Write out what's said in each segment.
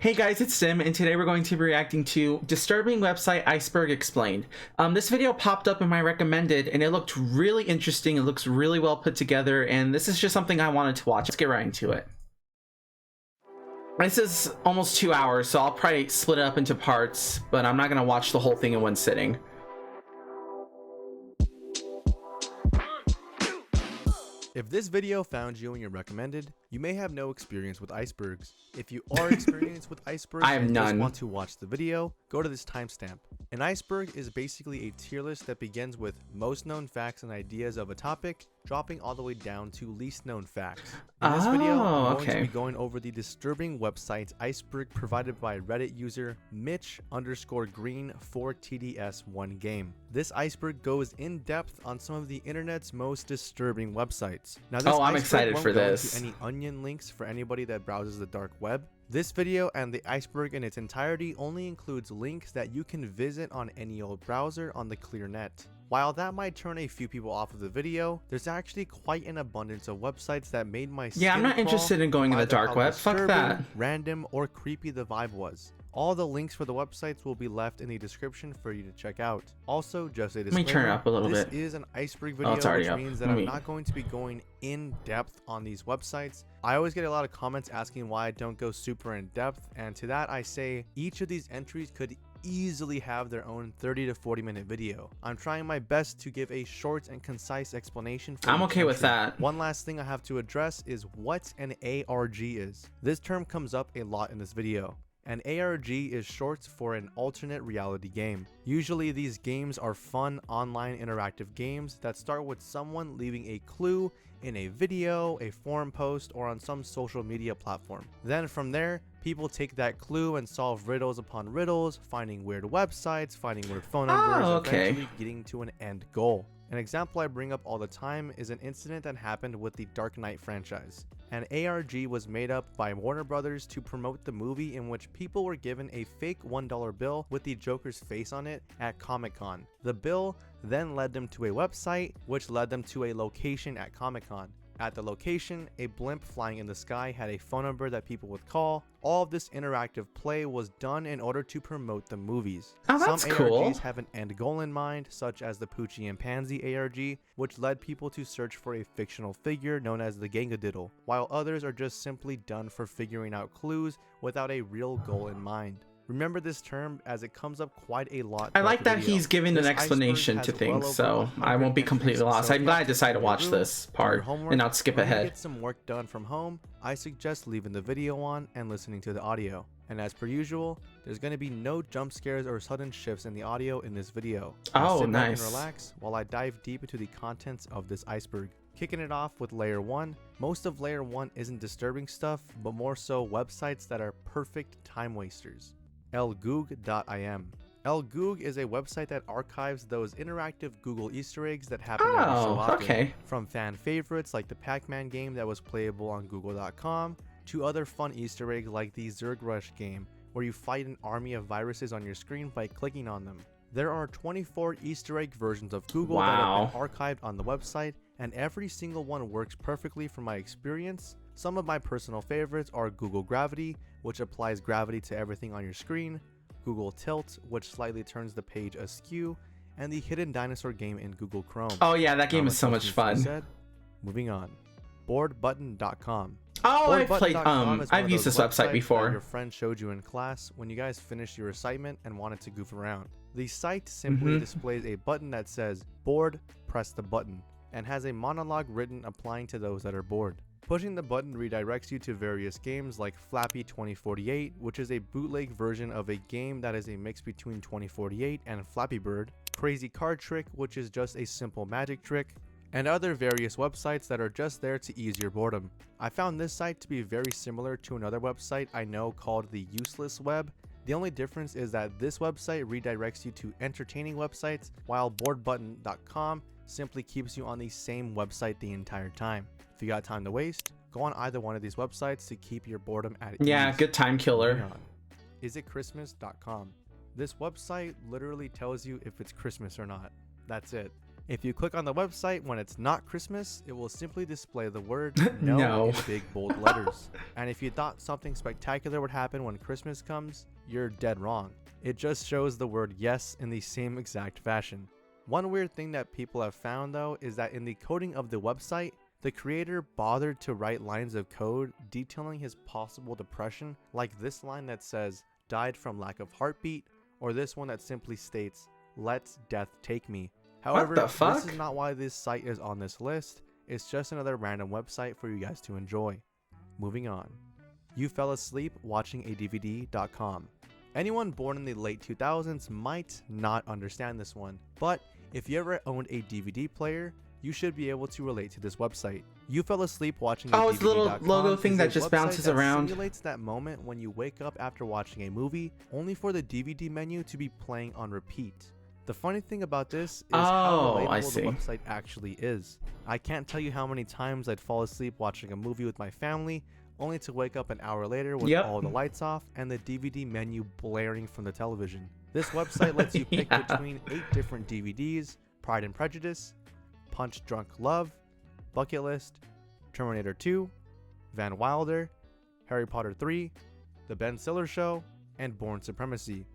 Hey guys, it's Sim, and today we're going to be reacting to disturbing website Iceberg Explained. This video popped up in my recommended, and it looked really interesting. It looks really well put together, and this is just something I wanted to watch. Let's get right into it. This is almost 2 hours, so I'll probably split it up into parts, but I'm not going to watch the whole thing in one sitting. If this video found you in your recommended, you may have no experience with icebergs. If you are experienced with icebergs I have and none. just want to watch the video, go to this timestamp. An iceberg is basically a tier list that begins with most known facts and ideas of a topic, dropping all the way down to least known facts. In this video, I'm going to be going over the disturbing website Iceberg provided by Reddit user Mitch_Green4TDS1Game. This iceberg goes in depth on some of the internet's most disturbing websites. Now, this I'm excited for this. Any onion links for anybody that browses the dark web. This video and the iceberg in its entirety only includes links that you can visit on any old browser on the clear net. While that might turn a few people off of the video, there's actually quite an abundance of websites that made my skin I'm not interested in going to the dark web. Fuck that. Random or creepy the vibe was. All the links for the websites will be left in the description for you to check out. Also, just a disclaimer, Let me turn it up a little bit. This is an iceberg video, which means that I'm not going to be going in depth on these websites. I always get a lot of comments asking why I don't go super in depth, and to that I say each of these entries could easily have their own 30 to 40 minute video. I'm trying my best to give a short and concise explanation for I'm okay with that. One last thing I have to address is what an ARG is. This term comes up a lot in this video. An ARG is short for an alternate reality game. Usually these games are fun online interactive games that start with someone leaving a clue in a video, a forum post, or on some social media platform. Then from there, people take that clue and solve riddles upon riddles, finding weird websites, finding weird phone numbers, eventually getting to an end goal. An example I bring up all the time is an incident that happened with the Dark Knight franchise. An ARG was made up by Warner Brothers to promote the movie, in which people were given a fake $1 bill with the Joker's face on it at Comic-Con. The bill then led them to a website, which led them to a location at Comic-Con. At the location, a blimp flying in the sky had a phone number that people would call. All of this interactive play was done in order to promote the movies. That's cool. ARGs have an end goal in mind, such as the Poochie and Pansy ARG, which led people to search for a fictional figure known as the Gangadiddle, while others are just simply done for figuring out clues without a real goal in mind. Remember this term, as it comes up quite a lot. I like that he's giving an explanation to things, so I won't be completely lost. I'm glad I decided to watch this part and not skip ahead. To get some work done from home, I suggest leaving the video on and listening to the audio. And as per usual, there's going to be no jump scares or sudden shifts in the audio in this video. Oh, sit back nice. And relax while I dive deep into the contents of this iceberg. Kicking it off with layer 1, most of layer 1 isn't disturbing stuff, but more so websites that are perfect time wasters. lgoog.im. lgoog is a website that archives those interactive Google Easter eggs that happen every so often. From fan favorites like the Pac-Man game that was playable on google.com, to other fun Easter eggs like the Zerg Rush game, where you fight an army of viruses on your screen by clicking on them. There are 24 Easter egg versions of Google that have been archived on the website, and every single one works perfectly from my experience. Some of my personal favorites are Google Gravity, which applies gravity to everything on your screen, Google Tilt, which slightly turns the page askew, and the Hidden Dinosaur game in Google Chrome. Oh yeah, that game is so much fun. Moving on. Boardbutton.com. Oh, I've used this website before. Your friend showed you in class when you guys finished your assignment and wanted to goof around. The site simply displays a button that says bored, press the button, and has a monologue written applying to those that are bored. Pushing the button redirects you to various games like Flappy 2048, which is a bootleg version of a game that is a mix between 2048 and Flappy Bird, Crazy Card Trick, which is just a simple magic trick, and other various websites that are just there to ease your boredom. I found this site to be very similar to another website I know called the Useless Web. The only difference is that this website redirects you to entertaining websites, while boardbutton.com simply keeps you on the same website the entire time. If you got time to waste, go on either one of these websites to keep your boredom at ease. Yeah, good time killer. Isitchristmas.com. This website literally tells you if it's Christmas or not. That's it. If you click on the website when it's not Christmas, it will simply display the word no, No. in big bold letters. And if you thought something spectacular would happen when Christmas comes, you're dead wrong. It just shows the word yes in the same exact fashion. One weird thing that people have found though is that in the coding of the website, the creator bothered to write lines of code detailing his possible depression, like this line that says, "died from lack of heartbeat," or this one that simply states, "let death take me." However, What the fuck? this is not why this site is on this list, it's just another random website for you guys to enjoy. Moving on. You fell asleep watching a DVD.com. Anyone born in the late 2000s might not understand this one, but if you ever owned a DVD player, you should be able to relate to this website. You fell asleep watching a Oh, it's the little DVD.com logo thing is that a just website bounces that around. simulates that moment when you wake up after watching a movie, only for the DVD menu to be playing on repeat. The funny thing about this is how Oh, I relatable see. the website actually is. I can't tell you how many times I'd fall asleep watching a movie with my family, only to wake up an hour later with Yep. all the lights off and the DVD menu blaring from the television. This website lets you pick Yeah. between 8 different DVDs: Pride and Prejudice, Punch Drunk Love, Bucket List, Terminator 2, Van Wilder, Harry Potter 3, The Ben Stiller Show, and Born Supremacy.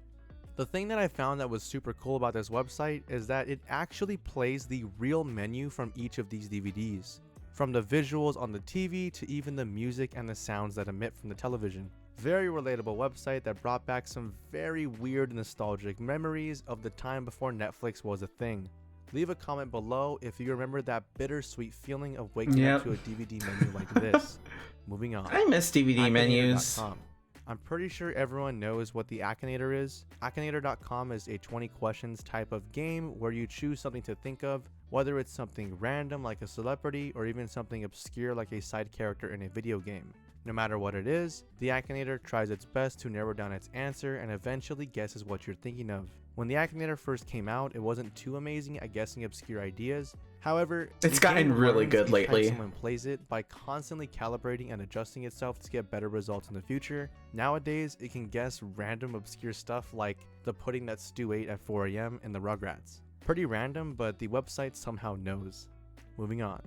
The thing that I found that was super cool about this website is that it actually plays the real menu from each of these DVDs, from the visuals on the TV to even the music and the sounds that emit from the television. Very relatable website that brought back some very weird nostalgic memories of the time before Netflix was a thing. Leave a comment below if you remember that bittersweet feeling of waking up Yep. to a DVD menu like this. Moving on. I miss DVD menus. Akinator.com. I'm pretty sure everyone knows what the Akinator is. Akinator.com is a 20 questions type of game where you choose something to think of, whether it's something random like a celebrity or even something obscure like a side character in a video game. No matter what it is, the Akinator tries its best to narrow down its answer and eventually guesses what you're thinking of. When the Akinator first came out, it wasn't too amazing at guessing obscure ideas. However, It's the gotten game really learns good each time lately. someone plays it by constantly calibrating and adjusting itself to get better results in the future. Nowadays, it can guess random obscure stuff like the pudding that Stu ate at 4 a.m. in the Rugrats. Pretty random, but the website somehow knows. Moving on.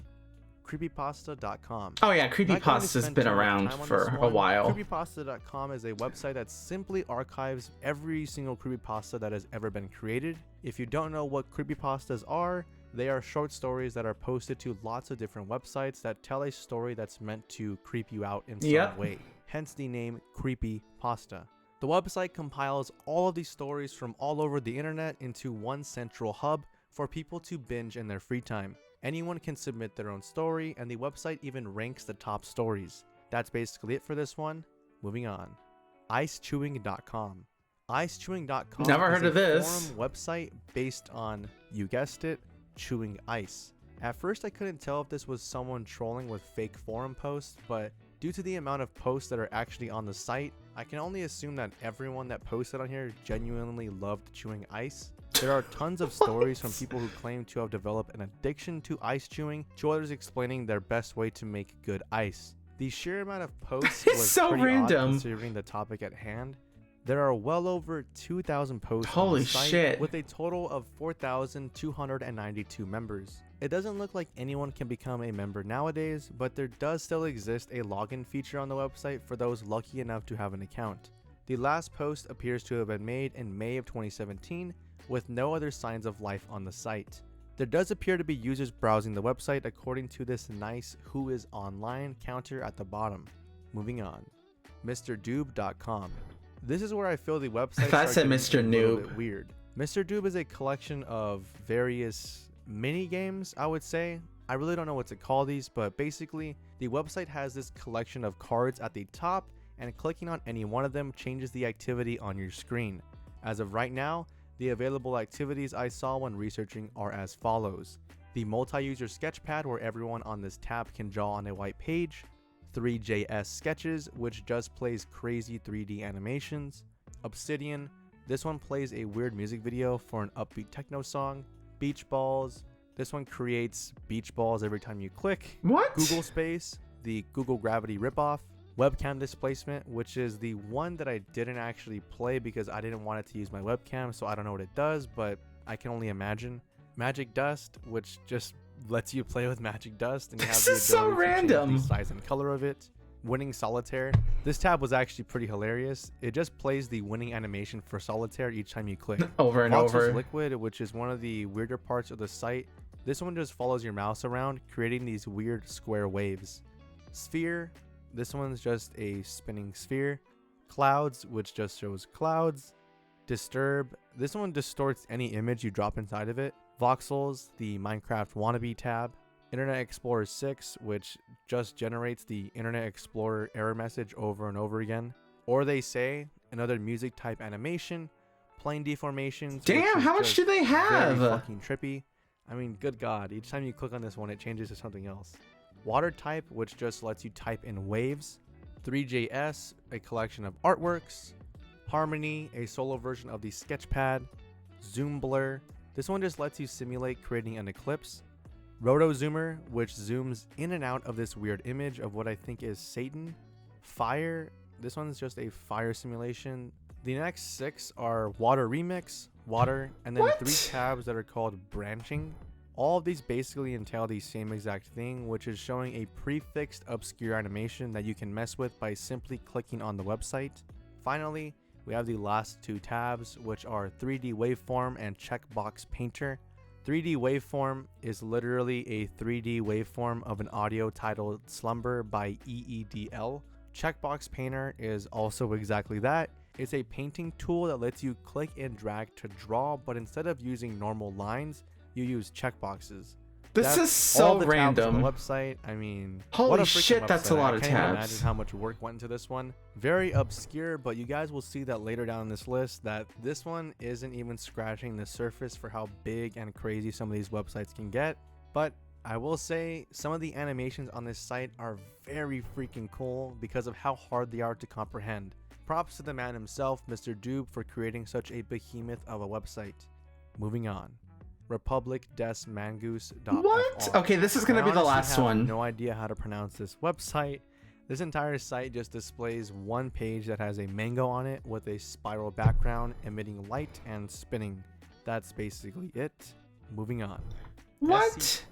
Creepypasta.com. Oh yeah, Not going to Creepypasta's spend been too much around time on for this a one. while. Creepypasta.com is a website that simply archives every single creepypasta that has ever been created. If you don't know what creepypastas are, they are short stories that are posted to lots of different websites that tell a story that's meant to creep you out in some Yep. way. Hence the name Creepypasta. The website compiles all of these stories from all over the internet into one central hub for people to binge in their free time. Anyone can submit their own story, and the website even ranks the top stories. That's basically it for this one. Moving on. Icechewing.com. Icechewing.com Never is heard a of this. forum website based on, you guessed it, chewing ice. At first I couldn't tell if this was someone trolling with fake forum posts, but due to the amount of posts that are actually on the site, I can only assume that everyone that posted on here genuinely loved chewing ice. There are tons of stories from people who claim to have developed an addiction to ice chewing, to others explaining their best way to make good ice. The sheer amount of posts It's was so pretty random. odd considering the topic at hand. There are well over 2,000 posts on Holy the site, shit. with a total of 4,292 members. It doesn't look like anyone can become a member nowadays, but there does still exist a login feature on the website for those lucky enough to have an account. The last post appears to have been made in May of 2017, with no other signs of life on the site. There does appear to be users browsing the website according to this nice who is online counter at the bottom. Moving on. MrDoob.com. This is where I feel the website I starts said getting Mr. a little Noob. bit weird. Mr. Doob is a collection of various mini games, I would say. I really don't know what to call these, but basically the website has this collection of cards at the top, and clicking on any one of them changes the activity on your screen. As of right now, the available activities I saw when researching are as follows: the multi-user sketchpad, where everyone on this tab can draw on a white page; 3JS sketches, which just plays crazy 3D animations; Obsidian, this one plays a weird music video for an upbeat techno song; Beach Balls, this one creates beach balls every time you click; What? Google Space, the Google Gravity ripoff; Webcam Displacement, which is the one that I didn't actually play because I didn't want it to use my webcam, so I don't know what it does, but I can only imagine; Magic dust, which just lets you play with magic dust, and you have This the is so ability to change random. the size and color of it. Winning solitaire. This tab was actually pretty hilarious. It just plays the winning animation for solitaire each time you click. Over and Voxel's over. Liquid, which is one of the weirder parts of the site. This one just follows your mouse around, creating these weird square waves. Sphere. This one's just a spinning sphere. Clouds, which just shows clouds. Disturb. This one distorts any image you drop inside of it. Voxels, the Minecraft wannabe tab. Internet Explorer 6, which just generates the Internet Explorer error message over and over again. Or they say, another music type animation. Plane deformations. Damn, how much do they have? Very fucking trippy. I mean, good God, each time you click on this one, it changes to something else. Water type, which just lets you type in waves. 3JS, a collection of artworks. Harmony, a solo version of the Sketchpad. Zoom Blur. This one just lets you simulate creating an eclipse. Roto Zoomer, which zooms in and out of this weird image of what I think is Satan. Fire, this one's just a fire simulation. The next 6 are Water Remix, Water, and then 3 tabs that are called Branching. All of these basically entail the same exact thing, which is showing a prefixed obscure animation that you can mess with by simply clicking on the website. Finally, we have the last 2 tabs, which are 3D Waveform and Checkbox Painter. 3D Waveform is literally a 3D waveform of an audio titled Slumber by EEDL. Checkbox Painter is also exactly that. It's a painting tool that lets you click and drag to draw, but instead of using normal lines, you use checkboxes. This is so random. On the website. I mean, holy what a shit, freaking that's a website. lot I of can't even tabs. imagine how much work went into this one. Very obscure, but you guys will see that later down in this list that this one isn't even scratching the surface for how big and crazy some of these websites can get. But I will say some of the animations on this site are very freaking cool because of how hard they are to comprehend. Props to the man himself, Mr. Doob, for creating such a behemoth of a website. Moving on. republic-mangoose.fr. What? Okay, this is gonna be the last one. No idea how to pronounce this website. This entire site just displays one page that has a mango on it with a spiral background emitting light and spinning. That's basically it. Moving on. What?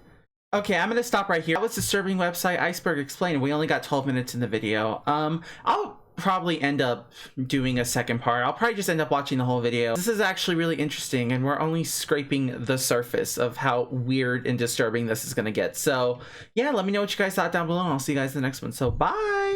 Okay, I'm gonna stop right here. That was disturbing website Iceberg Explained. We only got 12 minutes in the video. I'll probably end up doing a second part. I'll probably just end up watching the whole video. This is actually really interesting, and we're only scraping the surface of how weird and disturbing this is gonna get. So yeah, let me know what you guys thought down below, and I'll see you guys in the next one. So bye.